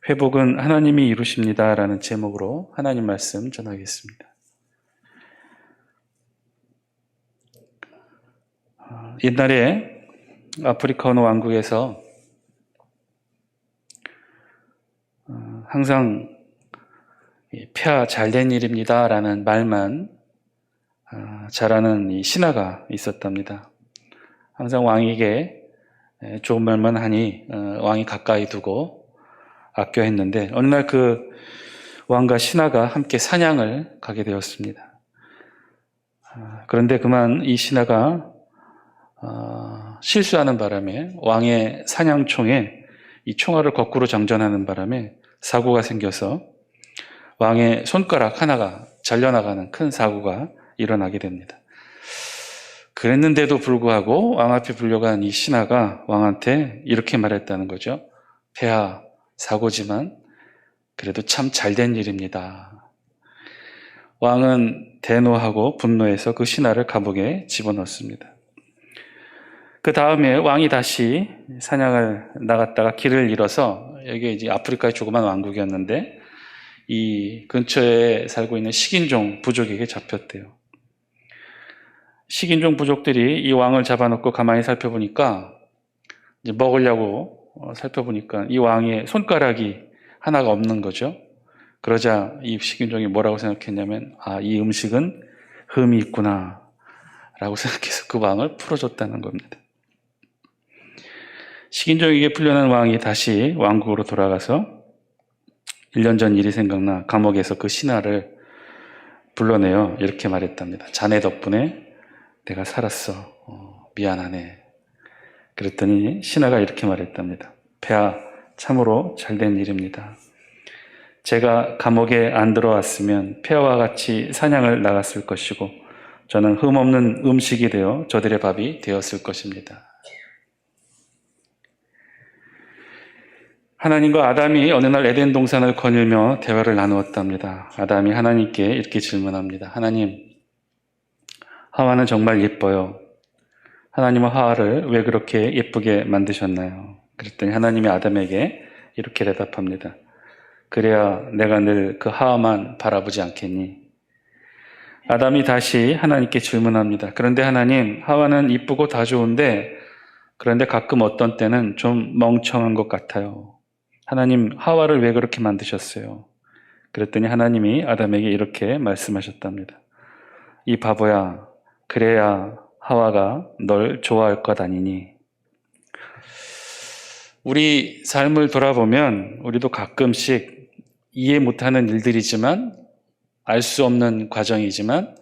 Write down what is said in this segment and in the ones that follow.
회복은 하나님이 이루십니다 라는 제목으로 하나님 말씀 전하겠습니다. 옛날에 아프리카 어느 왕국에서 항상 폐하 잘된 일입니다 라는 말만 잘하는 이 신하가 있었답니다. 항상 왕에게 좋은 말만 하니 왕이 가까이 두고 아껴 했는데 어느 날 그 왕과 신하가 함께 사냥을 가게 되었습니다. 그런데 그만 이 신하가 실수하는 바람에 왕의 사냥총에 이 총알을 거꾸로 장전하는 바람에 사고가 생겨서 왕의 손가락 하나가 잘려나가는 큰 사고가 일어나게 됩니다. 그랬는데도 불구하고 왕 앞에 불려간 이 신하가 왕한테 이렇게 말했다는 거죠. 폐하, 사고지만 그래도 참 잘된 일입니다. 왕은 대노하고 분노해서 그 신하를 감옥에 집어넣습니다. 그 다음에 왕이 다시 사냥을 나갔다가 길을 잃어서 여기 이제 아프리카의 조그만 왕국이었는데 이 근처에 살고 있는 식인종 부족에게 잡혔대요. 식인종 부족들이 이 왕을 잡아놓고 가만히 살펴보니까 이제 먹으려고 살펴보니까 이 왕의 손가락이 하나가 없는 거죠. 그러자 이 식인종이 뭐라고 생각했냐면 이 음식은 흠이 있구나 라고 생각해서 그 왕을 풀어줬다는 겁니다. 식인종에게 풀려난 왕이 다시 왕국으로 돌아가서 1년 전 일이 생각나 감옥에서 그 신하를 불러내어 이렇게 말했답니다. 자네 덕분에 내가 살았어. 미안하네. 그랬더니 신하가 이렇게 말했답니다. 폐하, 참으로 잘된 일입니다. 제가 감옥에 안 들어왔으면 폐하와 같이 사냥을 나갔을 것이고 저는 흠없는 음식이 되어 저들의 밥이 되었을 것입니다. 하나님과 아담이 어느 날 에덴 동산을 거닐며 대화를 나누었답니다. 아담이 하나님께 이렇게 질문합니다. 하나님, 하와는 정말 예뻐요. 하나님은 하와를 왜 그렇게 예쁘게 만드셨나요? 그랬더니 하나님이 아담에게 이렇게 대답합니다. 그래야 내가 늘 그 하와만 바라보지 않겠니? 아담이 다시 하나님께 질문합니다. 그런데 하나님, 하와는 이쁘고 다 좋은데 그런데 가끔 어떤 때는 좀 멍청한 것 같아요. 하나님, 하와를 왜 그렇게 만드셨어요? 그랬더니 하나님이 아담에게 이렇게 말씀하셨답니다. 이 바보야, 그래야 하와가 널 좋아할 것 아니니? 우리 삶을 돌아보면 우리도 가끔씩 이해 못하는 일들이지만 알 수 없는 과정이지만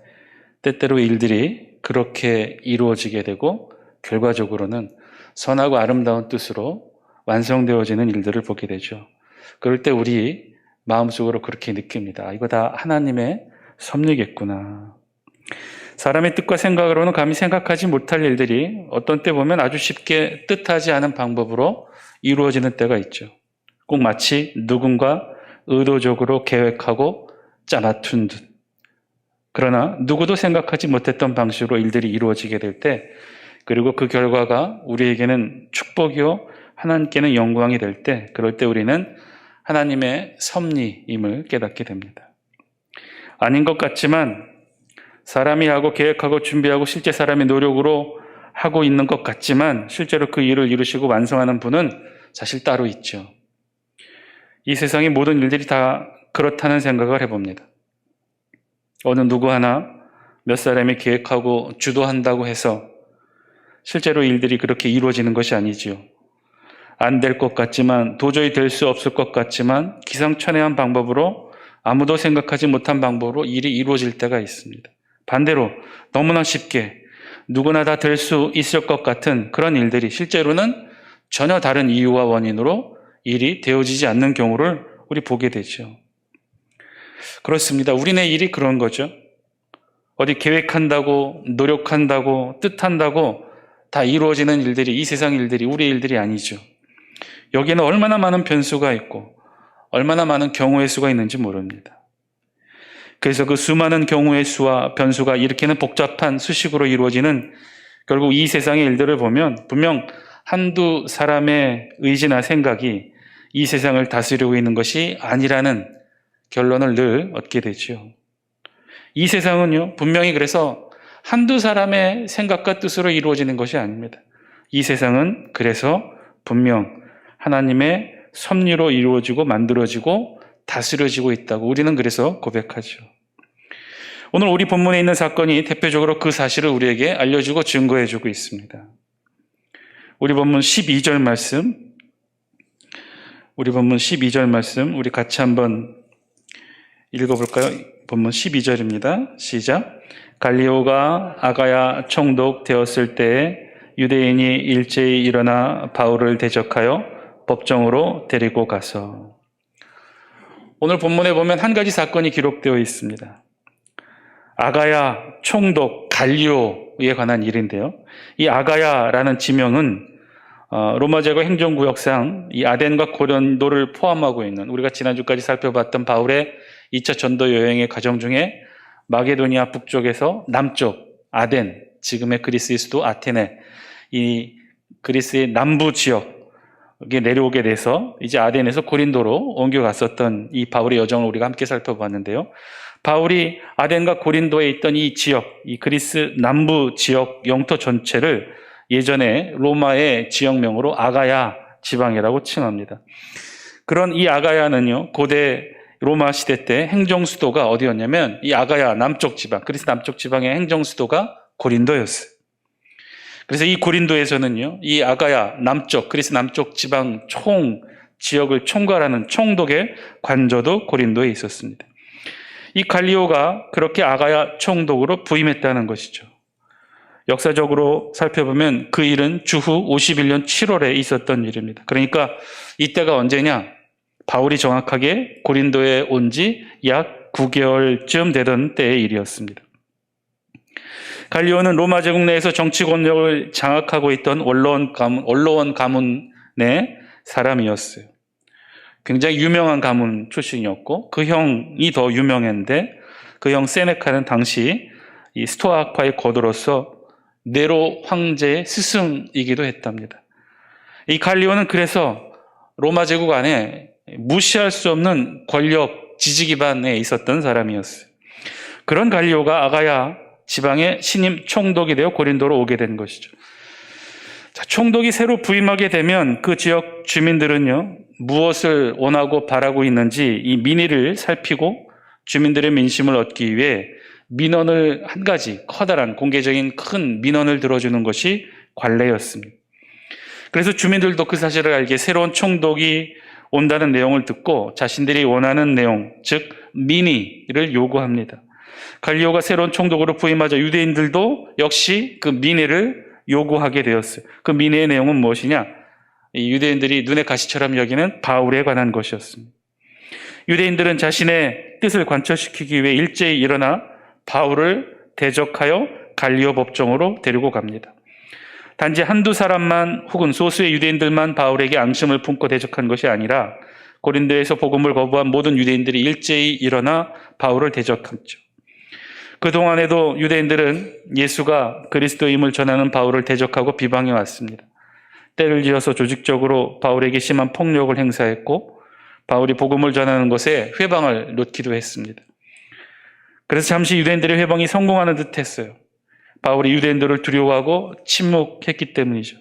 때때로 일들이 그렇게 이루어지게 되고 결과적으로는 선하고 아름다운 뜻으로 완성되어지는 일들을 보게 되죠. 그럴 때 우리 마음속으로 그렇게 느낍니다. 이거 다 하나님의 섭리겠구나. 사람의 뜻과 생각으로는 감히 생각하지 못할 일들이 어떤 때 보면 아주 쉽게 뜻하지 않은 방법으로 이루어지는 때가 있죠. 꼭 마치 누군가 의도적으로 계획하고 짜맞춘 듯. 그러나 누구도 생각하지 못했던 방식으로 일들이 이루어지게 될 때, 그리고 그 결과가 우리에게는 축복이요 하나님께는 영광이 될 때, 그럴 때 우리는 하나님의 섭리임을 깨닫게 됩니다. 아닌 것 같지만 사람이 하고 계획하고 준비하고 실제 사람의 노력으로 하고 있는 것 같지만 실제로 그 일을 이루시고 완성하는 분은 사실 따로 있죠. 이 세상의 모든 일들이 다 그렇다는 생각을 해봅니다. 어느 누구 하나 몇 사람이 계획하고 주도한다고 해서 실제로 일들이 그렇게 이루어지는 것이 아니지요. 안 될 것 같지만, 도저히 될 수 없을 것 같지만 기상천외한 방법으로, 아무도 생각하지 못한 방법으로 일이 이루어질 때가 있습니다. 반대로 너무나 쉽게 누구나 다 될 수 있을 것 같은 그런 일들이 실제로는 전혀 다른 이유와 원인으로 일이 되어지지 않는 경우를 우리 보게 되죠. 그렇습니다. 우리네 일이 그런 거죠. 어디 계획한다고, 노력한다고, 뜻한다고 다 이루어지는 일들이, 이 세상 일들이 우리 일들이 아니죠. 여기에는 얼마나 많은 변수가 있고 얼마나 많은 경우의 수가 있는지 모릅니다. 그래서 그 수많은 경우의 수와 변수가 일으키는 복잡한 수식으로 이루어지는 결국 이 세상의 일들을 보면 분명 한두 사람의 의지나 생각이 이 세상을 다스리고 있는 것이 아니라는 결론을 늘 얻게 되죠. 이 세상은요, 분명히 그래서 한두 사람의 생각과 뜻으로 이루어지는 것이 아닙니다. 이 세상은 그래서 분명 하나님의 섭리로 이루어지고 만들어지고 다스려지고 있다고 우리는 그래서 고백하죠. 오늘 우리 본문에 있는 사건이 대표적으로 그 사실을 우리에게 알려주고 증거해주고 있습니다. 우리 본문 12절 말씀, 우리 같이 한번 읽어볼까요? 본문 12절입니다. 시작. 갈리오가 아가야 총독 되었을 때에 유대인이 일제히 일어나 바울을 대적하여 법정으로 데리고 가서. 오늘 본문에 보면 한 가지 사건이 기록되어 있습니다. 아가야 총독 갈리오에 관한 일인데요. 이 아가야라는 지명은 로마 제국 행정구역상 이 아덴과 고린도를 포함하고 있는, 우리가 지난주까지 살펴봤던 바울의 2차 전도 여행의 과정 중에 마게도니아 북쪽에서 남쪽 아덴, 지금의 그리스의 수도 아테네, 이 그리스의 남부 지역에 내려오게 돼서 이제 아덴에서 고린도로 옮겨갔었던 이 바울의 여정을 우리가 함께 살펴봤는데요. 바울이 아덴과 고린도에 있던 이 지역, 이 그리스 남부 지역 영토 전체를 예전에 로마의 지역명으로 아가야 지방이라고 칭합니다. 그런 이 아가야는요, 고대 로마 시대 때 행정 수도가 어디였냐면 이 아가야 남쪽 지방, 그리스 남쪽 지방의 행정 수도가 고린도였어요. 그래서 이 고린도에서는요, 이 아가야 남쪽, 그리스 남쪽 지방 총 지역을 총괄하는 총독의 관저도 고린도에 있었습니다. 이 갈리오가 그렇게 아가야 총독으로 부임했다는 것이죠. 역사적으로 살펴보면 그 일은 주후 51년 7월에 있었던 일입니다. 그러니까 이때가 언제냐? 바울이 정확하게 고린도에 온 지 약 9개월쯤 되던 때의 일이었습니다. 갈리오는 로마 제국 내에서 정치 권력을 장악하고 있던 원로원 가문의 사람이었어요. 굉장히 유명한 가문 출신이었고 그 형이 더 유명했는데 그 형 세네카는 당시 이 스토아 학파의 거도로서 네로 황제의 스승이기도 했답니다. 이 갈리오는 그래서 로마 제국 안에 무시할 수 없는 권력 지지 기반에 있었던 사람이었어요. 그런 갈리오가 아가야 지방의 신임 총독이 되어 고린도로 오게 된 것이죠. 자, 총독이 새로 부임하게 되면 그 지역 주민들은요, 무엇을 원하고 바라고 있는지 이 민의를 살피고 주민들의 민심을 얻기 위해 민원을 한 가지 커다란 공개적인 큰 민원을 들어주는 것이 관례였습니다. 그래서 주민들도 그 사실을 알게 새로운 총독이 온다는 내용을 듣고 자신들이 원하는 내용, 즉 민의를 요구합니다. 갈리오가 새로운 총독으로 부임하자 유대인들도 역시 그 민의를 요구하게 되었어요. 그 민의의 내용은 무엇이냐? 이 유대인들이 눈의 가시처럼 여기는 바울에 관한 것이었습니다. 유대인들은 자신의 뜻을 관철시키기 위해 일제히 일어나 바울을 대적하여 갈리오 법정으로 데리고 갑니다. 단지 한두 사람만 혹은 소수의 유대인들만 바울에게 앙심을 품고 대적한 것이 아니라 고린도에서 복음을 거부한 모든 유대인들이 일제히 일어나 바울을 대적했죠. 그동안에도 유대인들은 예수가 그리스도임을 전하는 바울을 대적하고 비방해 왔습니다. 때를 지어서 조직적으로 바울에게 심한 폭력을 행사했고 바울이 복음을 전하는 것에 회방을 놓기도 했습니다. 그래서 잠시 유대인들의 회방이 성공하는 듯 했어요. 바울이 유대인들을 두려워하고 침묵했기 때문이죠.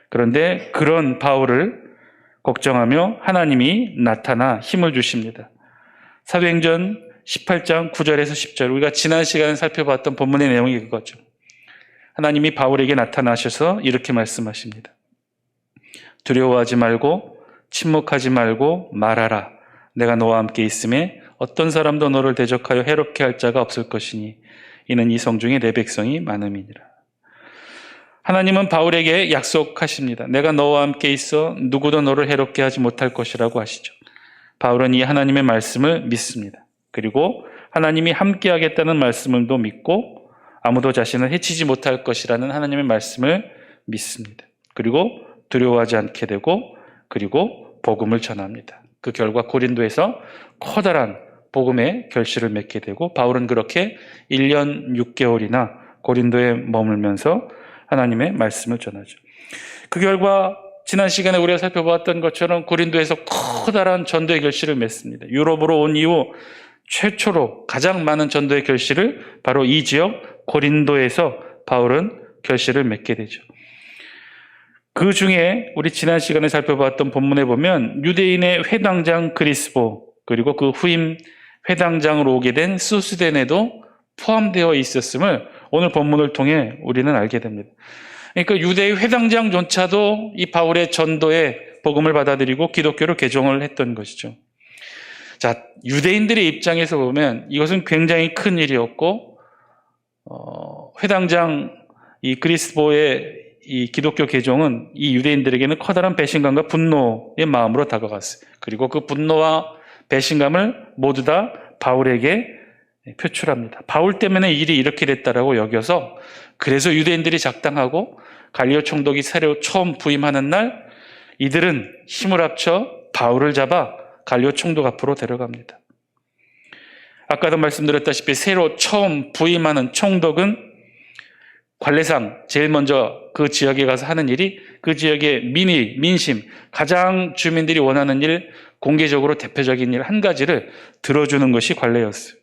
그런데 그런 바울을 걱정하며 하나님이 나타나 힘을 주십니다. 사도행전 18장 9절에서 10절, 우리가 지난 시간에 살펴봤던 본문의 내용이 그거죠. 하나님이 바울에게 나타나셔서 이렇게 말씀하십니다. 두려워하지 말고 침묵하지 말고 말하라. 내가 너와 함께 있음에 어떤 사람도 너를 대적하여 해롭게 할 자가 없을 것이니 이는 이 성중에 내 백성이 많음이니라. 하나님은 바울에게 약속하십니다. 내가 너와 함께 있어 누구도 너를 해롭게 하지 못할 것이라고 하시죠. 바울은 이 하나님의 말씀을 믿습니다. 그리고 하나님이 함께 하겠다는 말씀을도 믿고 아무도 자신을 해치지 못할 것이라는 하나님의 말씀을 믿습니다. 그리고 두려워하지 않게 되고 그리고 복음을 전합니다. 그 결과 고린도에서 커다란 복음의 결실을 맺게 되고 바울은 그렇게 1년 6개월이나 고린도에 머물면서 하나님의 말씀을 전하죠. 그 결과 지난 시간에 우리가 살펴보았던 것처럼 고린도에서 커다란 전도의 결실을 맺습니다. 유럽으로 온 이후 최초로 가장 많은 전도의 결실을 바로 이 지역 고린도에서 바울은 결실을 맺게 되죠. 그 중에 우리 지난 시간에 살펴봤던 본문에 보면 유대인의 회당장 그리스보, 그리고 그 후임 회당장으로 오게 된 소스데네도 포함되어 있었음을 오늘 본문을 통해 우리는 알게 됩니다. 그러니까 유대의 회당장조차도 이 바울의 전도의 복음을 받아들이고 기독교로 개종을 했던 것이죠. 자, 유대인들의 입장에서 보면 이것은 굉장히 큰 일이었고, 회당장 이 그리스보의 이 기독교 개종은 이 유대인들에게는 커다란 배신감과 분노의 마음으로 다가갔어요. 그리고 그 분노와 배신감을 모두 다 바울에게 표출합니다. 바울 때문에 일이 이렇게 됐다라고 여겨서, 그래서 유대인들이 작당하고 갈리오 총독이 새로 처음 부임하는 날 이들은 힘을 합쳐 바울을 잡아 갈리오 총독 앞으로 데려갑니다. 아까도 말씀드렸다시피 새로 처음 부임하는 총독은 관례상 제일 먼저 그 지역에 가서 하는 일이 그 지역의 민심, 가장 주민들이 원하는 일, 공개적으로 대표적인 일 한 가지를 들어주는 것이 관례였어요.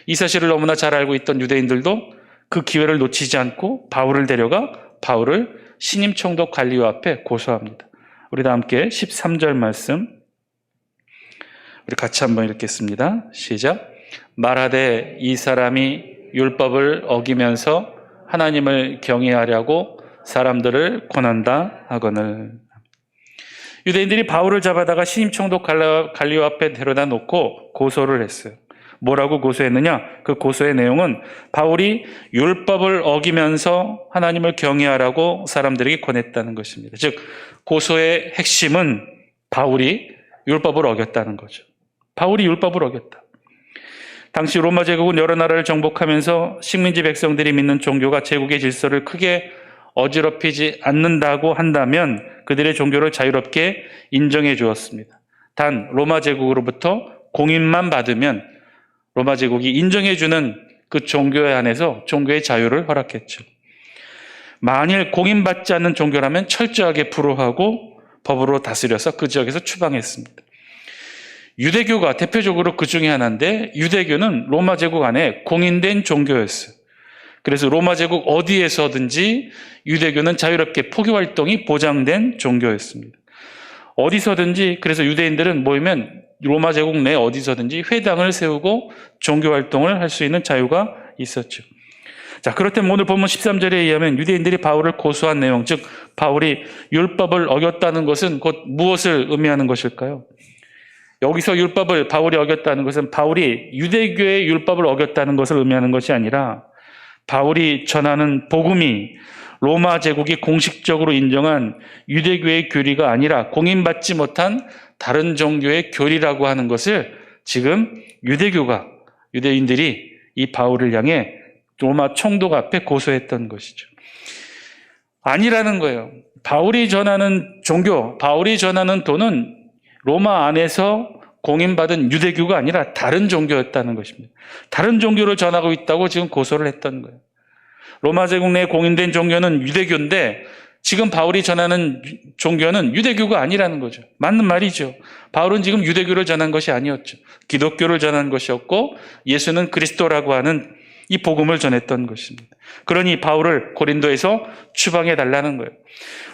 이 사실을 너무나 잘 알고 있던 유대인들도 그 기회를 놓치지 않고 바울을 데려가 바울을 신임 총독 갈리오 앞에 고소합니다. 우리 다 함께 13절 말씀 우리 같이 한번 읽겠습니다. 시작. 말하되 이 사람이 율법을 어기면서 하나님을 경외하려고 사람들을 권한다 하거늘. 유대인들이 바울을 잡아다가 신임 총독 갈리오 앞에 데려다 놓고 고소를 했어요. 뭐라고 고소했느냐? 그 고소의 내용은 바울이 율법을 어기면서 하나님을 경외하라고 사람들에게 권했다는 것입니다. 즉 고소의 핵심은 바울이 율법을 어겼다는 거죠. 바울이 율법을 어겼다. 당시 로마 제국은 여러 나라를 정복하면서 식민지 백성들이 믿는 종교가 제국의 질서를 크게 어지럽히지 않는다고 한다면 그들의 종교를 자유롭게 인정해 주었습니다. 단 로마 제국으로부터 공인만 받으면 로마 제국이 인정해 주는 그 종교에 한해서 종교의 자유를 허락했죠. 만일 공인받지 않는 종교라면 철저하게 불허하고 법으로 다스려서 그 지역에서 추방했습니다. 유대교가 대표적으로 그 중에 하나인데 유대교는 로마 제국 안에 공인된 종교였어요. 그래서 로마 제국 어디에서든지 유대교는 자유롭게 포교 활동이 보장된 종교였습니다. 어디서든지 그래서 유대인들은 모이면 로마 제국 내 어디서든지 회당을 세우고 종교 활동을 할 수 있는 자유가 있었죠. 자, 그렇다면 오늘 본문 13절에 의하면 유대인들이 바울을 고소한 내용, 즉 바울이 율법을 어겼다는 것은 곧 무엇을 의미하는 것일까요? 여기서 율법을 바울이 어겼다는 것은 바울이 유대교의 율법을 어겼다는 것을 의미하는 것이 아니라 바울이 전하는 복음이 로마 제국이 공식적으로 인정한 유대교의 교리가 아니라 공인받지 못한 다른 종교의 교리라고 하는 것을 지금 유대인들이 이 바울을 향해 로마 총독 앞에 고소했던 것이죠. 아니라는 거예요. 바울이 전하는 종교, 바울이 전하는 도는 로마 안에서 공인받은 유대교가 아니라 다른 종교였다는 것입니다. 다른 종교를 전하고 있다고 지금 고소를 했던 거예요. 로마 제국 내 공인된 종교는 유대교인데 지금 바울이 전하는 종교는 유대교가 아니라는 거죠. 맞는 말이죠. 바울은 지금 유대교를 전한 것이 아니었죠. 기독교를 전한 것이었고 예수는 그리스도라고 하는 이 복음을 전했던 것입니다. 그러니 바울을 고린도에서 추방해 달라는 거예요.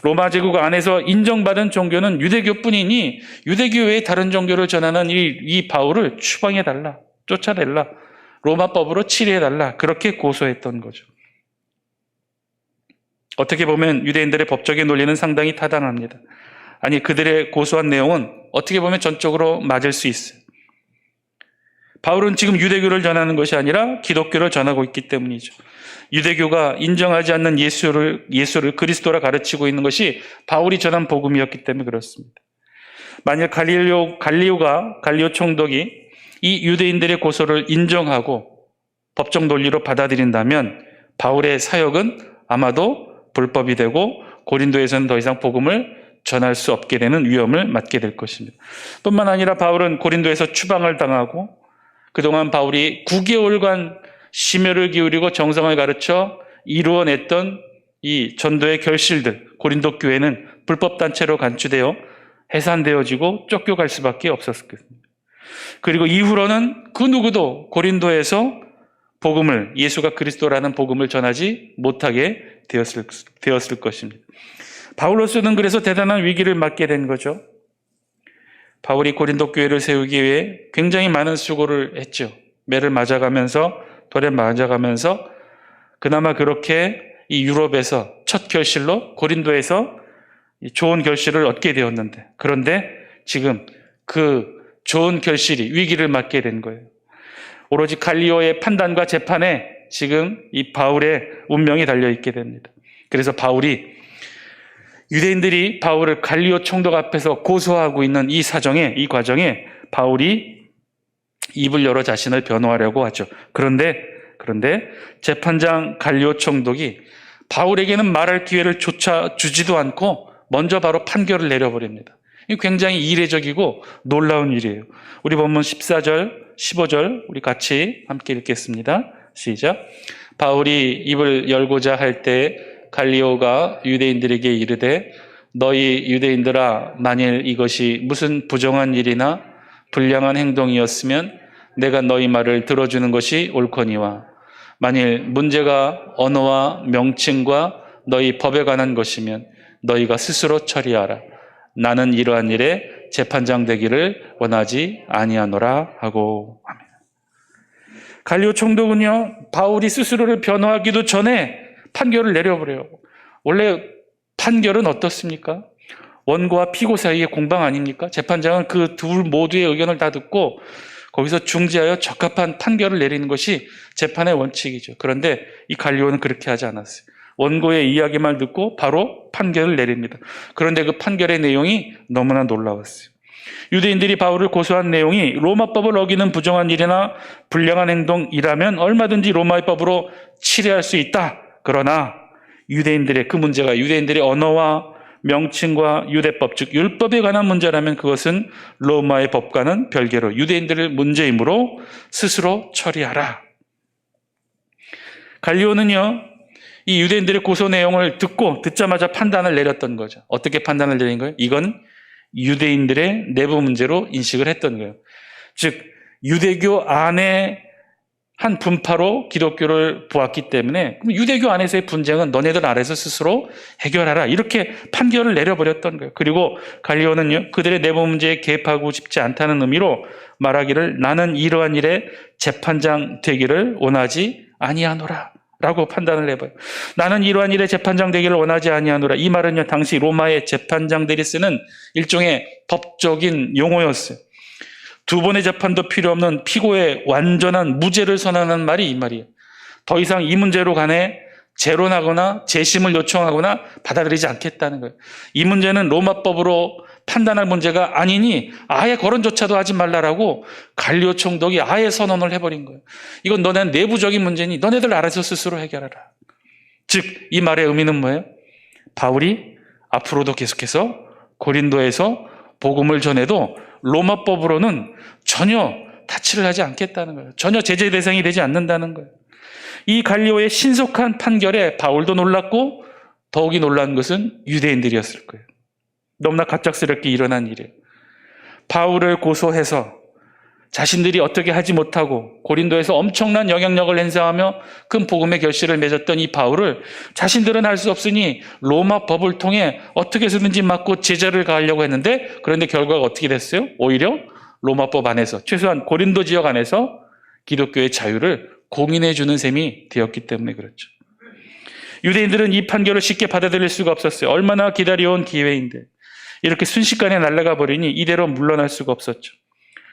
로마 제국 안에서 인정받은 종교는 유대교뿐이니 유대교 외에 다른 종교를 전하는 이 바울을 추방해 달라, 쫓아내라, 로마법으로 치리해 달라, 그렇게 고소했던 거죠. 어떻게 보면 유대인들의 법적인 논리는 상당히 타당합니다. 아니, 그들의 고소한 내용은 어떻게 보면 전적으로 맞을 수 있어요. 바울은 지금 유대교를 전하는 것이 아니라 기독교를 전하고 있기 때문이죠. 유대교가 인정하지 않는 예수를 그리스도라 가르치고 있는 것이 바울이 전한 복음이었기 때문에 그렇습니다. 만약 갈리오 총독이 이 유대인들의 고소를 인정하고 법적 논리로 받아들인다면 바울의 사역은 아마도 불법이 되고 고린도에서는 더 이상 복음을 전할 수 없게 되는 위험을 맞게 될 것입니다. 뿐만 아니라 바울은 고린도에서 추방을 당하고 그동안 바울이 9개월간 심혈을 기울이고 정성을 가르쳐 이루어냈던 이 전도의 결실들, 고린도 교회는 불법 단체로 간주되어 해산되어지고 쫓겨갈 수밖에 없었을 것입니다. 그리고 이후로는 그 누구도 고린도에서 복음을, 예수가 그리스도라는 복음을 전하지 못하게 되었을 것입니다. 바울로서는 그래서 대단한 위기를 맞게 된 거죠. 바울이 고린도 교회를 세우기 위해 굉장히 많은 수고를 했죠. 매를 맞아가면서, 돌에 맞아가면서 그나마 그렇게 이 유럽에서 첫 결실로 고린도에서 좋은 결실을 얻게 되었는데, 그런데 지금 그 좋은 결실이 위기를 맞게 된 거예요. 오로지 갈리오의 판단과 재판에 지금 이 바울의 운명이 달려있게 됩니다. 그래서 바울이, 유대인들이 바울을 갈리오 총독 앞에서 고소하고 있는 이 사정에, 이 과정에 바울이 입을 열어 자신을 변호하려고 하죠. 그런데 재판장 갈리오 총독이 바울에게는 말할 기회를 조차 주지도 않고 먼저 바로 판결을 내려버립니다. 이 굉장히 이례적이고 놀라운 일이에요. 우리 본문 14절, 15절 우리 같이 함께 읽겠습니다. 시작. 바울이 입을 열고자 할 때 갈리오가 유대인들에게 이르되 너희 유대인들아, 만일 이것이 무슨 부정한 일이나 불량한 행동이었으면 내가 너희 말을 들어주는 것이 옳거니와 만일 문제가 언어와 명칭과 너희 법에 관한 것이면 너희가 스스로 처리하라. 나는 이러한 일에 재판장 되기를 원하지 아니하노라 하고 합니다. 갈리오 총독은요, 바울이 스스로를 변호하기도 전에 판결을 내려버려요. 원래 판결은 어떻습니까? 원고와 피고 사이의 공방 아닙니까? 재판장은 그 둘 모두의 의견을 다 듣고 거기서 중재하여 적합한 판결을 내리는 것이 재판의 원칙이죠. 그런데 이 갈리오는 그렇게 하지 않았어요. 원고의 이야기만 듣고 바로 판결을 내립니다. 그런데 그 판결의 내용이 너무나 놀라웠어요. 유대인들이 바울을 고소한 내용이 로마법을 어기는 부정한 일이나 불량한 행동이라면 얼마든지 로마의 법으로 치레할 수 있다. 그러나 유대인들의 그 문제가 유대인들의 언어와 명칭과 유대법, 즉 율법에 관한 문제라면 그것은 로마의 법과는 별개로 유대인들의 문제이므로 스스로 처리하라. 갈리오는요, 이 유대인들의 고소 내용을 듣자마자 판단을 내렸던 거죠. 어떻게 판단을 내린 거예요? 이건 유대인들의 내부 문제로 인식을 했던 거예요. 즉 유대교 안에 한 분파로 기독교를 보았기 때문에 유대교 안에서의 분쟁은 너네들 안에서 스스로 해결하라, 이렇게 판결을 내려버렸던 거예요. 그리고 갈리오는요, 그들의 내부 문제에 개입하고 싶지 않다는 의미로 말하기를 나는 이러한 일에 재판장 되기를 원하지 아니하노라 라고 판단을 해봐요. 나는 이러한 일에 재판장 되기를 원하지 아니하노라. 이 말은요, 당시 로마의 재판장들이 쓰는 일종의 법적인 용어였어요. 두 번의 재판도 필요 없는 피고의 완전한 무죄를 선언하는 말이 이 말이에요. 더 이상 이 문제로 관해 재론하거나 재심을 요청하거나 받아들이지 않겠다는 거예요. 이 문제는 로마법으로 판단할 문제가 아니니 아예 거론조차도 하지 말라라고 갈리오 총독이 아예 선언을 해버린 거예요. 이건 너네 내부적인 문제니 너네들 알아서 스스로 해결하라. 즉 이 말의 의미는 뭐예요? 바울이 앞으로도 계속해서 고린도에서 복음을 전해도 로마법으로는 전혀 타치를 하지 않겠다는 거예요. 전혀 제재 대상이 되지 않는다는 거예요. 이 갈리오의 신속한 판결에 바울도 놀랐고 더욱이 놀란 것은 유대인들이었을 거예요. 너무나 갑작스럽게 일어난 일이에요. 바울을 고소해서 자신들이 어떻게 하지 못하고 고린도에서 엄청난 영향력을 행사하며 큰 복음의 결실을 맺었던 이 바울을 자신들은 할 수 없으니 로마 법을 통해 어떻게 해서든지 막고 제재를 가하려고 했는데, 그런데 결과가 어떻게 됐어요? 오히려 로마법 안에서, 최소한 고린도 지역 안에서 기독교의 자유를 공인해 주는 셈이 되었기 때문에 그렇죠. 유대인들은 이 판결을 쉽게 받아들일 수가 없었어요. 얼마나 기다려온 기회인데 이렇게 순식간에 날아가 버리니 이대로 물러날 수가 없었죠.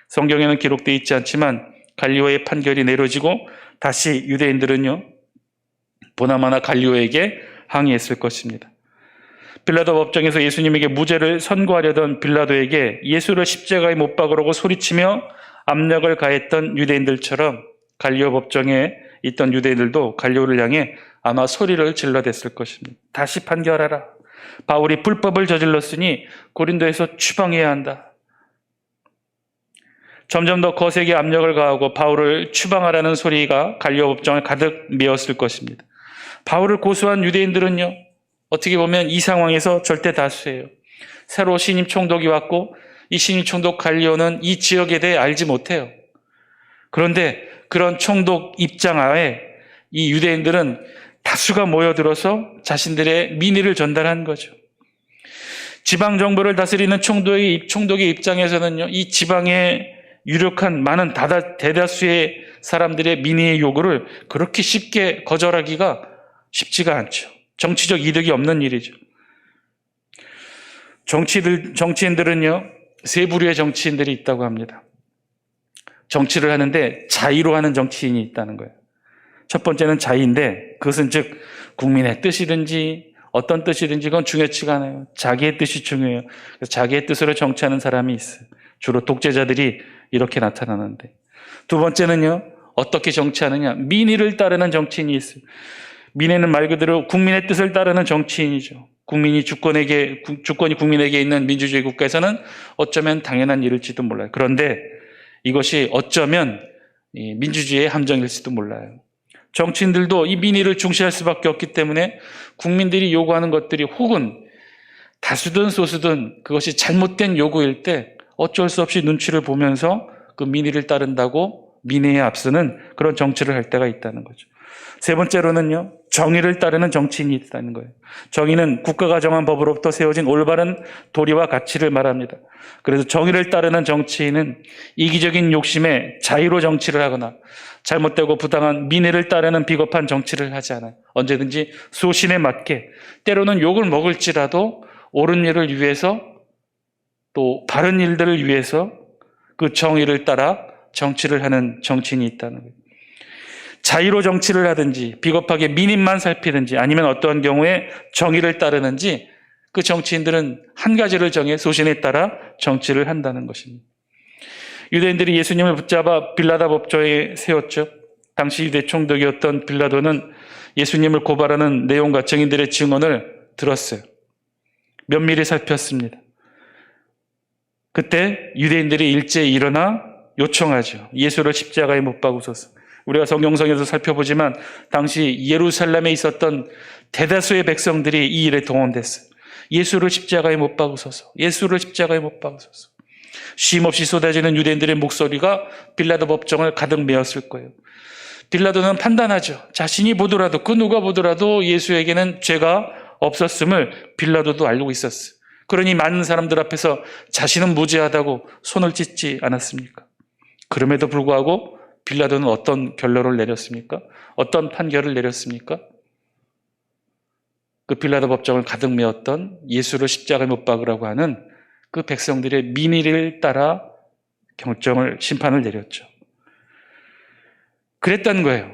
성경에는 기록되어 있지 않지만 갈리오의 판결이 내려지고 다시 유대인들은요, 보나마나 갈리오에게 항의했을 것입니다. 빌라도 법정에서 예수님에게 무죄를 선고하려던 빌라도에게 예수를 십자가에 못 박으라고 소리치며 압력을 가했던 유대인들처럼 갈리오 법정에 있던 유대인들도 갈리오를 향해 아마 소리를 질러댔을 것입니다. 다시 판결하라. 바울이 불법을 저질렀으니 고린도에서 추방해야 한다. 점점 더 거세게 압력을 가하고 바울을 추방하라는 소리가 갈리오 법정을 가득 메웠을 것입니다. 바울을 고소한 유대인들은요, 어떻게 보면 이 상황에서 절대 다수예요. 새로 신임 총독이 왔고 이 신임 총독 갈리오는 이 지역에 대해 알지 못해요. 그런데 그런 총독 입장하에 이 유대인들은 다수가 모여들어서 자신들의 민의를 전달한 거죠. 지방정부를 다스리는 총독의 입장에서는요, 이 지방에 유력한 많은 대다수의 사람들의 민의의 요구를 그렇게 쉽게 거절하기가 쉽지가 않죠. 정치적 이득이 없는 일이죠. 정치인들은요, 세 부류의 정치인들이 있다고 합니다. 정치를 하는데 자의로 하는 정치인이 있다는 거예요. 첫 번째는 자의인데, 그것은 즉 국민의 뜻이든지 어떤 뜻이든지 그건 중요치가 않아요. 자기의 뜻이 중요해요. 그래서 자기의 뜻으로 정치하는 사람이 있어요. 주로 독재자들이 이렇게 나타나는데, 두 번째는요, 어떻게 정치하느냐, 민의를 따르는 정치인이 있어요. 민의는 말 그대로 국민의 뜻을 따르는 정치인이죠. 주권이 국민에게 있는 민주주의 국가에서는 어쩌면 당연한 일일지도 몰라요. 그런데 이것이 어쩌면 민주주의의 함정일지도 몰라요. 정치인들도 이 민의를 중시할 수밖에 없기 때문에 국민들이 요구하는 것들이 혹은 다수든 소수든 그것이 잘못된 요구일 때 어쩔 수 없이 눈치를 보면서 그 민의를 따른다고 민의에 앞서는 그런 정치를 할 때가 있다는 거죠. 세 번째로는요, 정의를 따르는 정치인이 있다는 거예요. 정의는 국가가 정한 법으로부터 세워진 올바른 도리와 가치를 말합니다. 그래서 정의를 따르는 정치인은 이기적인 욕심에 자의로 정치를 하거나 잘못되고 부당한 민의를 따르는 비겁한 정치를 하지 않아요. 언제든지 소신에 맞게, 때로는 욕을 먹을지라도 옳은 일을 위해서, 또 바른 일들을 위해서 그 정의를 따라 정치를 하는 정치인이 있다는 거예요. 자의로 정치를 하든지 비겁하게 민의만 살피든지 아니면 어떠한 경우에 정의를 따르는지, 그 정치인들은 한 가지를 정해 소신에 따라 정치를 한다는 것입니다. 유대인들이 예수님을 붙잡아 빌라다 법정에 세웠죠. 당시 유대 총독이었던 빌라도는 예수님을 고발하는 내용과 증인들의 증언을 들었어요. 면밀히 살폈습니다. 그때 유대인들이 일제히 일어나 요청하죠. 예수를 십자가에 못 박으소서. 우리가 성경성에서 살펴보지만 당시 예루살렘에 있었던 대다수의 백성들이 이 일에 동원됐어요. 예수를 십자가에 못 박으소서. 예수를 십자가에 못 박으소서. 쉼없이 쏟아지는 유대인들의 목소리가 빌라도 법정을 가득 메웠을 거예요. 빌라도는 판단하죠. 자신이 보더라도, 그 누가 보더라도 예수에게는 죄가 없었음을 빌라도도 알고 있었어요. 그러니 많은 사람들 앞에서 자신은 무죄하다고 손을 찢지 않았습니까? 그럼에도 불구하고 빌라도는 어떤 결론을 내렸습니까? 어떤 판결을 내렸습니까? 그 빌라도 법정을 가득 메웠던 예수를 십자가에 못 박으라고 하는 그 백성들의 민의를 따라 심판을 내렸죠. 그랬다는 거예요.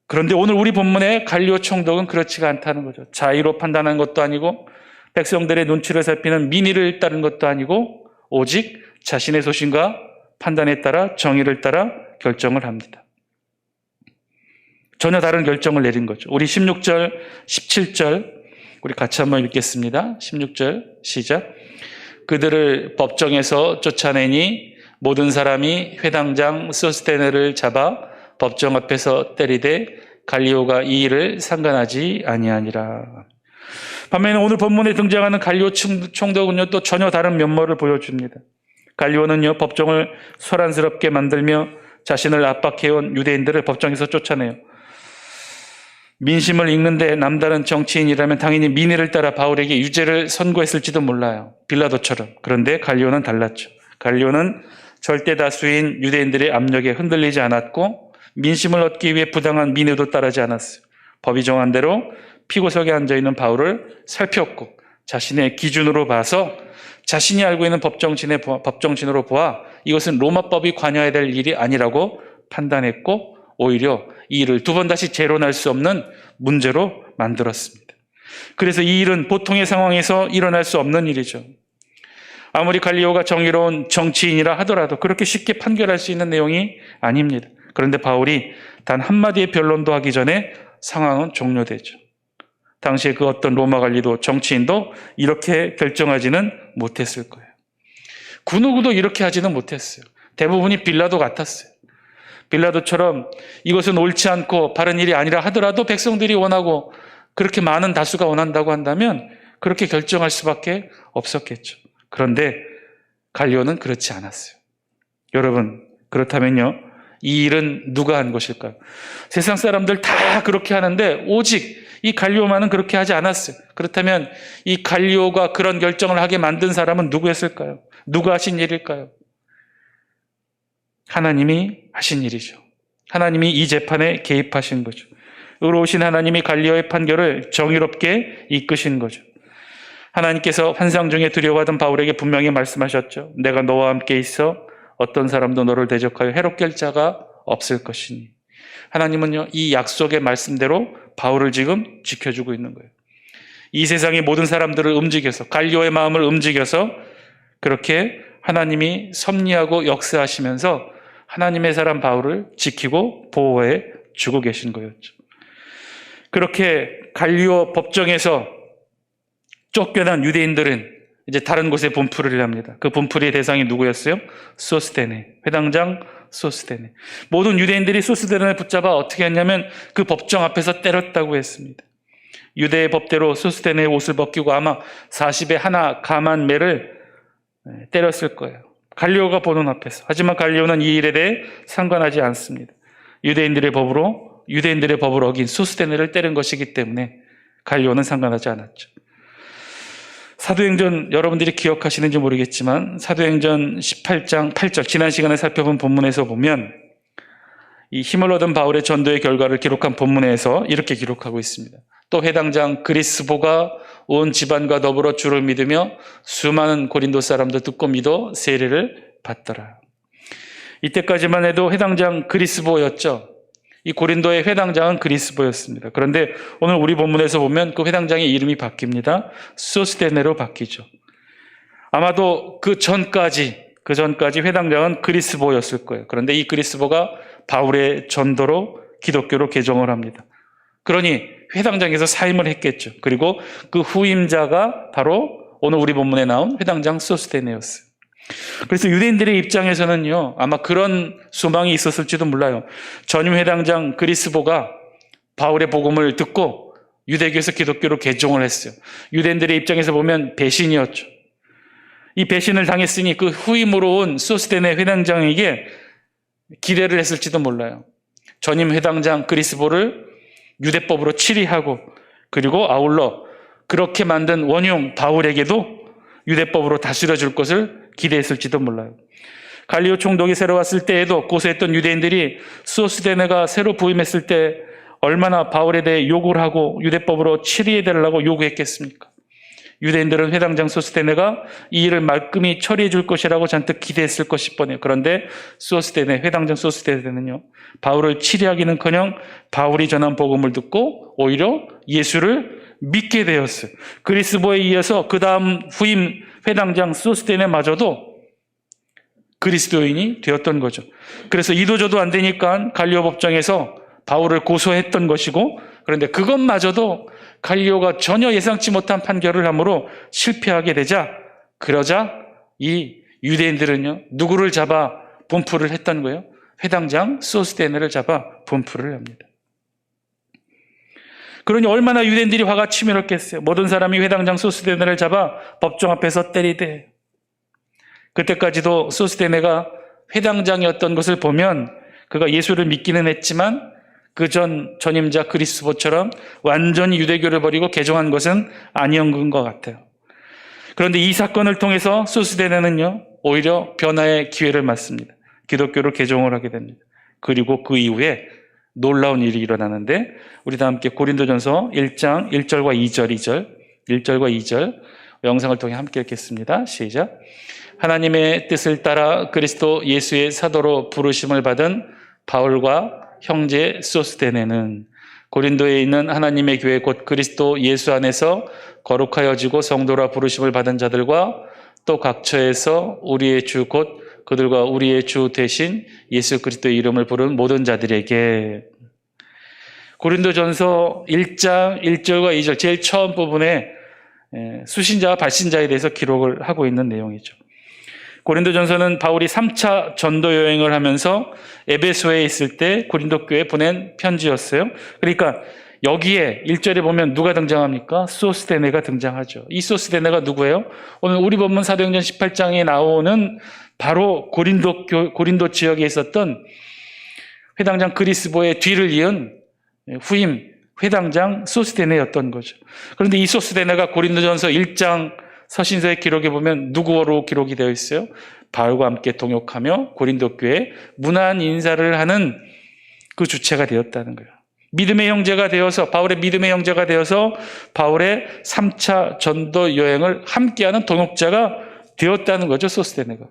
그런데 오늘 우리 본문의 갈리오 총독은 그렇지가 않다는 거죠. 자의로 판단한 것도 아니고 백성들의 눈치를 살피는 민의를 따른 것도 아니고 오직 자신의 소신과 판단에 따라 정의를 따라 결정을 합니다. 전혀 다른 결정을 내린 거죠. 우리 16절, 17절 우리 같이 한번 읽겠습니다. 16절 시작. 그들을 법정에서 쫓아내니 모든 사람이 회당장 소스테네를 잡아 법정 앞에서 때리되 갈리오가 이 일을 상관하지 아니하니라. 반면에 오늘 본문에 등장하는 갈리오 총독은요, 또 전혀 다른 면모를 보여줍니다. 갈리오는요, 법정을 소란스럽게 만들며 자신을 압박해온 유대인들을 법정에서 쫓아내요. 민심을 읽는데 남다른 정치인이라면 당연히 민의를 따라 바울에게 유죄를 선고했을지도 몰라요. 빌라도처럼. 그런데 갈리오는 달랐죠. 갈리오는 절대 다수인 유대인들의 압력에 흔들리지 않았고 민심을 얻기 위해 부당한 민의도 따르지 않았어요. 법이 정한 대로 피고석에 앉아있는 바울을 살폈고 자신의 기준으로 봐서 자신이 알고 있는 법정신으로 보아 이것은 로마법이 관여해야 될 일이 아니라고 판단했고 오히려 이 일을 두 번 다시 재론할 수 없는 문제로 만들었습니다. 그래서 이 일은 보통의 상황에서 일어날 수 없는 일이죠. 아무리 갈리오가 정의로운 정치인이라 하더라도 그렇게 쉽게 판결할 수 있는 내용이 아닙니다. 그런데 바울이 단 한마디의 변론도 하기 전에 상황은 종료되죠. 당시에 그 어떤 로마 관리도 정치인도 이렇게 결정하지는 못했을 거예요. 그 누구도 이렇게 하지는 못했어요. 대부분이 빌라도 같았어요. 빌라도처럼 이것은 옳지 않고 바른 일이 아니라 하더라도 백성들이 원하고 그렇게 많은 다수가 원한다고 한다면 그렇게 결정할 수밖에 없었겠죠. 그런데 갈리오는 그렇지 않았어요. 여러분, 그렇다면요, 이 일은 누가 한 것일까요? 세상 사람들 다 그렇게 하는데 오직 이 갈리오만은 그렇게 하지 않았어요. 그렇다면 이 갈리오가 그런 결정을 하게 만든 사람은 누구였을까요? 누가 하신 일일까요? 하나님이 하신 일이죠. 하나님이 이 재판에 개입하신 거죠. 의로우신 하나님이 갈리오의 판결을 정의롭게 이끄신 거죠. 하나님께서 환상 중에 두려워하던 바울에게 분명히 말씀하셨죠. 내가 너와 함께 있어 어떤 사람도 너를 대적하여 해롭게 할 자가 없을 것이니. 하나님은요, 이 약속의 말씀대로 바울을 지금 지켜주고 있는 거예요. 이 세상의 모든 사람들을 움직여서, 갈리오의 마음을 움직여서 그렇게 하나님이 섭리하고 역사하시면서 하나님의 사람 바울을 지키고 보호해 주고 계신 거였죠. 그렇게 갈리오 법정에서 쫓겨난 유대인들은 이제 다른 곳에 분풀이를 합니다. 그 분풀이의 대상이 누구였어요? 소스테네, 회당장 소스테네. 모든 유대인들이 소스테네를 붙잡아 어떻게 했냐면 그 법정 앞에서 때렸다고 했습니다. 유대의 법대로 소스테네의 옷을 벗기고 아마 40에 하나 감한 매를 때렸을 거예요. 갈리오가 보는 앞에서. 하지만 갈리오는 이 일에 대해 상관하지 않습니다. 유대인들의 법을 어긴 소스테네를 때린 것이기 때문에 갈리오는 상관하지 않았죠. 사도행전 여러분들이 기억하시는지 모르겠지만 사도행전 18장 8절 지난 시간에 살펴본 본문에서 보면 이 힘을 얻은 바울의 전도의 결과를 기록한 본문에서 이렇게 기록하고 있습니다. 또 회당장 그리스보가 온 집안과 더불어 주를 믿으며 수많은 고린도 사람도 듣고 믿어 세례를 받더라. 이때까지만 해도 회당장 그리스보였죠. 이 고린도의 회당장은 그리스보였습니다. 그런데 오늘 우리 본문에서 보면 그 회당장의 이름이 바뀝니다. 소스테네로 바뀌죠. 아마도 그 전까지 회당장은 그리스보였을 거예요. 그런데 이 그리스보가 바울의 전도로 기독교로 개종을 합니다. 그러니 회당장에서 사임을 했겠죠. 그리고 그 후임자가 바로 오늘 우리 본문에 나온 회당장 소스테네였어요. 그래서 유대인들의 입장에서는요, 아마 그런 소망이 있었을지도 몰라요. 전임 회당장 그리스보가 바울의 복음을 듣고 유대교에서 기독교로 개종을 했어요. 유대인들의 입장에서 보면 배신이었죠. 이 배신을 당했으니 그 후임으로 온 소스테네 회당장에게 기대를 했을지도 몰라요. 전임 회당장 그리스보를 유대법으로 치리하고 그리고 아울러 그렇게 만든 원흉 바울에게도 유대법으로 다스려 줄 것을 기대했을지도 몰라요. 갈리오 총독이 새로 왔을 때에도 고소했던 유대인들이 소스테네가 새로 부임했을 때 얼마나 바울에 대해 욕을 하고 유대법으로 치리해달라고 요구했겠습니까? 유대인들은 회당장 소스테네가 이 일을 말끔히 처리해 줄 것이라고 잔뜩 기대했을 것이 뻔해요. 그런데 회당장 소스테네는요, 바울을 치리하기는커녕 바울이 전한 복음을 듣고 오히려 예수를 믿게 되었어요. 그리스보에 이어서 그 다음 후임 회당장 소스테네마저도 그리스도인이 되었던 거죠. 그래서 이도저도 안 되니까 갈리오 법정에서 바울을 고소했던 것이고, 그런데 그것마저도 갈리오가 전혀 예상치 못한 판결을 함으로 실패하게 되자, 그러자 이 유대인들은요, 누구를 잡아 분풀을 했던 거예요? 회당장 소스테네를 잡아 분풀을 합니다. 그러니 얼마나 유대인들이 화가 치밀었겠어요. 모든 사람이 회당장 소스테네를 잡아 법정 앞에서 때리되, 그때까지도 소스테네가 회당장이었던 것을 보면 그가 예수를 믿기는 했지만 그 전임자 그리스보처럼 완전히 유대교를 버리고 개종한 것은 아니었던 것 같아요. 그런데 이 사건을 통해서 소스테네는요, 오히려 변화의 기회를 맞습니다. 기독교를 개종을 하게 됩니다. 그리고 그 이후에 놀라운 일이 일어나는데, 우리 다 함께 고린도전서 1장 1절과 2절 영상을 통해 함께 읽겠습니다. 시작. 하나님의 뜻을 따라 그리스도 예수의 사도로 부르심을 받은 바울과 형제 소스테네는 고린도에 있는 하나님의 교회 곧 그리스도 예수 안에서 거룩하여지고 성도라 부르심을 받은 자들과 또 각처에서 우리의 주 곧 그들과 우리의 주 대신 예수 그리스도의 이름을 부르는 모든 자들에게. 고린도전서 1장 1절과 2절 제일 처음 부분에 수신자와 발신자에 대해서 기록을 하고 있는 내용이죠. 고린도전서는 바울이 3차 전도 여행을 하면서 에베소에 있을 때 고린도 교회에 보낸 편지였어요. 그러니까 여기에 1절에 보면 누가 등장합니까? 소스데네가 등장하죠. 이 소스데네가 누구예요? 오늘 우리 본문 사도행전 18장에 나오는 바로 고린도 지역에 있었던 회당장 그리스보의 뒤를 이은 후임 회당장 소스데네였던 거죠. 그런데 이 소스데네가 고린도전서 1장 서신서의 기록에 보면 누구로 기록이 되어 있어요? 바울과 함께 동역하며 고린도 교회에 문안 인사를 하는 그 주체가 되었다는 거예요. 믿음의 형제가 되어서, 바울의 믿음의 형제가 되어서 바울의 3차 전도 여행을 함께하는 동역자가 되었다는 거죠, 소스데네가.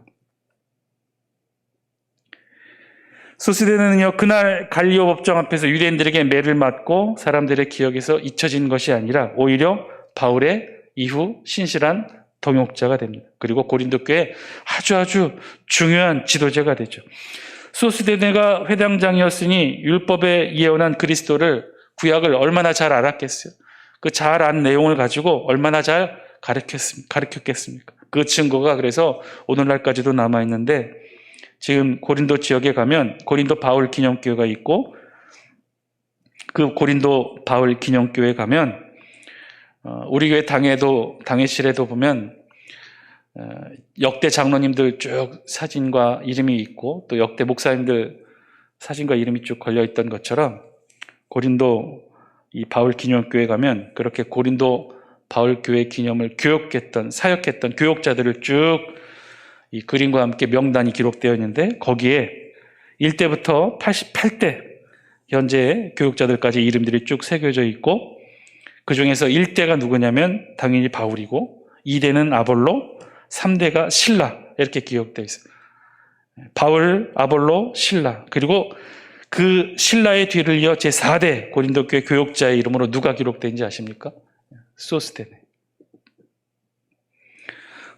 소스데네는요, 그날 갈리오 법정 앞에서 유대인들에게 매를 맞고 사람들의 기억에서 잊혀진 것이 아니라 오히려 바울의 이후 신실한 동역자가 됩니다. 그리고 고린도 교회에 아주 중요한 지도자가 되죠. 소스데네가 회당장이었으니 율법에 예언한 그리스도를, 구약을 얼마나 잘 알았겠어요. 그 잘 안 내용을 가지고 얼마나 잘 가르쳤겠습니까? 그 증거가 그래서 오늘날까지도 남아있는데, 지금 고린도 지역에 가면 고린도 바울 기념교회가 있고, 그 고린도 바울 기념교회에 가면 우리 교회 당회실에도 보면 역대 장로님들 쭉 사진과 이름이 있고, 또 역대 목사님들 사진과 이름이 쭉 걸려있던 것처럼 고린도 이 바울 기념교회 가면 그렇게 고린도 바울 교회 기념을 사역했던 교역자들을 쭉 이 그림과 함께 명단이 기록되어 있는데, 거기에 1대부터 88대 현재 교역자들까지 이름들이 쭉 새겨져 있고, 그 중에서 1대가 누구냐면 당연히 바울이고, 2대는 아볼로, 3대가 실라, 이렇게 기록되어 있어요. 바울, 아볼로, 실라. 그리고 그 실라의 뒤를 이어 제4대 고린도교회 교역자의 이름으로 누가 기록되는지 아십니까? 소스데네.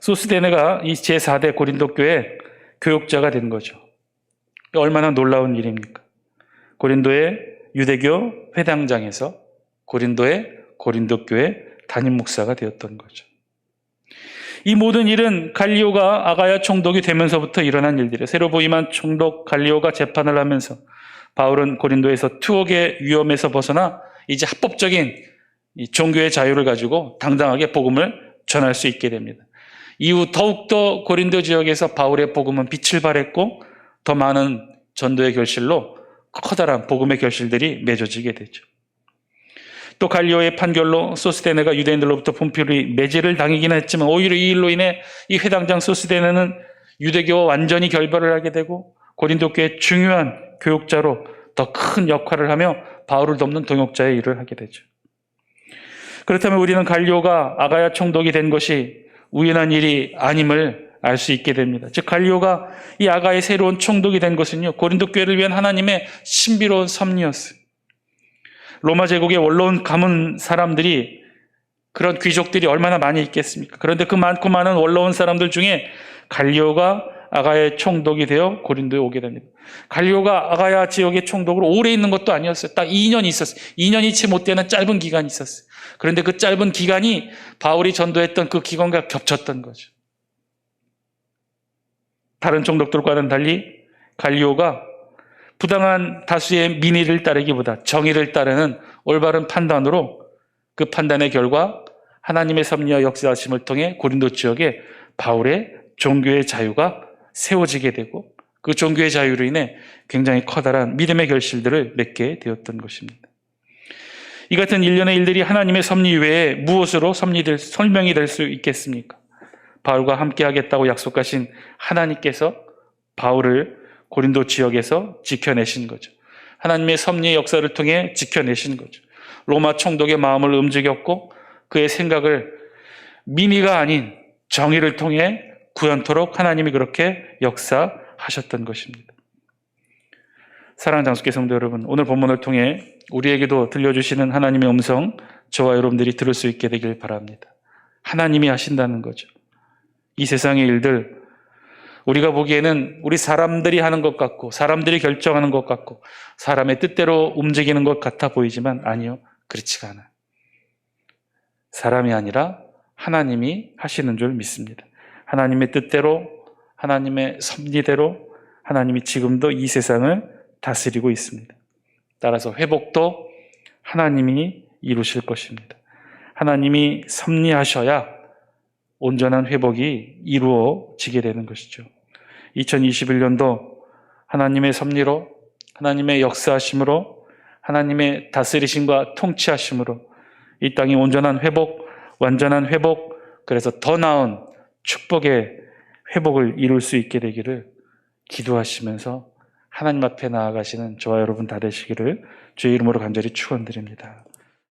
소스데네가 이 제4대 고린도교회 교역자가 된 거죠. 얼마나 놀라운 일입니까? 고린도의 유대교 회당장에서 고린도의 고린도교회 담임 목사가 되었던 거죠. 이 모든 일은 갈리오가 아가야 총독이 되면서부터 일어난 일들이에요. 새로 부임한 총독 갈리오가 재판을 하면서 바울은 고린도에서 투옥의 위험에서 벗어나 이제 합법적인 이 종교의 자유를 가지고 당당하게 복음을 전할 수 있게 됩니다. 이후 더욱더 고린도 지역에서 바울의 복음은 빛을 발했고, 더 많은 전도의 결실로 커다란 복음의 결실들이 맺어지게 되죠. 또 갈리오의 판결로 소스데네가 유대인들로부터 분필히 매질을 당하긴 했지만, 오히려 이 일로 인해 이 회당장 소스데네는 유대교와 완전히 결별을 하게 되고 고린도 교회의 중요한 교역자로 더 큰 역할을 하며 바울을 돕는 동역자의 일을 하게 되죠. 그렇다면 우리는 갈리오가 아가야 총독이 된 것이 우연한 일이 아님을 알 수 있게 됩니다. 즉 갈리오가 이 아가의 새로운 총독이 된 것은요, 고린도 교회를 위한 하나님의 신비로운 섭리였어요. 로마 제국의 원로원 가문 사람들이, 그런 귀족들이 얼마나 많이 있겠습니까? 그런데 그 많고 많은 원로원 사람들 중에 갈리오가 아가야의 총독이 되어 고린도에 오게 됩니다. 갈리오가 아가야 지역의 총독으로 오래 있는 것도 아니었어요. 딱 2년이 있었어요. 2년이 채 못 되는 짧은 기간이 있었어요. 그런데 그 짧은 기간이 바울이 전도했던 그 기간과 겹쳤던 거죠. 다른 총독들과는 달리 갈리오가 부당한 다수의 민의를 따르기보다 정의를 따르는 올바른 판단으로, 그 판단의 결과 하나님의 섭리와 역사하심을 통해 고린도 지역에 바울의 종교의 자유가 세워지게 되고, 그 종교의 자유로 인해 굉장히 커다란 믿음의 결실들을 맺게 되었던 것입니다. 이 같은 일련의 일들이 하나님의 섭리 외에 무엇으로 설명이 될 수 있겠습니까? 바울과 함께 하겠다고 약속하신 하나님께서 바울을 고린도 지역에서 지켜내신 거죠. 하나님의 섭리의 역사를 통해 지켜내신 거죠. 로마 총독의 마음을 움직였고, 그의 생각을 민의가 아닌 정의를 통해 구현토록 하나님이 그렇게 역사하셨던 것입니다. 사랑하는 장수교 성도 여러분, 오늘 본문을 통해 우리에게도 들려주시는 하나님의 음성, 저와 여러분들이 들을 수 있게 되길 바랍니다. 하나님이 하신다는 거죠. 이 세상의 일들, 우리가 보기에는 우리 사람들이 하는 것 같고, 사람들이 결정하는 것 같고, 사람의 뜻대로 움직이는 것 같아 보이지만 아니요, 그렇지가 않아요. 사람이 아니라 하나님이 하시는 줄 믿습니다. 하나님의 뜻대로, 하나님의 섭리대로 하나님이 지금도 이 세상을 다스리고 있습니다. 따라서 회복도 하나님이 이루실 것입니다. 하나님이 섭리하셔야 온전한 회복이 이루어지게 되는 것이죠. 2021년도 하나님의 섭리로, 하나님의 역사하심으로, 하나님의 다스리심과 통치하심으로 이 땅이 온전한 회복, 완전한 회복, 그래서 더 나은 축복의 회복을 이룰 수 있게 되기를 기도하시면서 하나님 앞에 나아가시는 저와 여러분 다 되시기를 주의 이름으로 간절히 축원드립니다.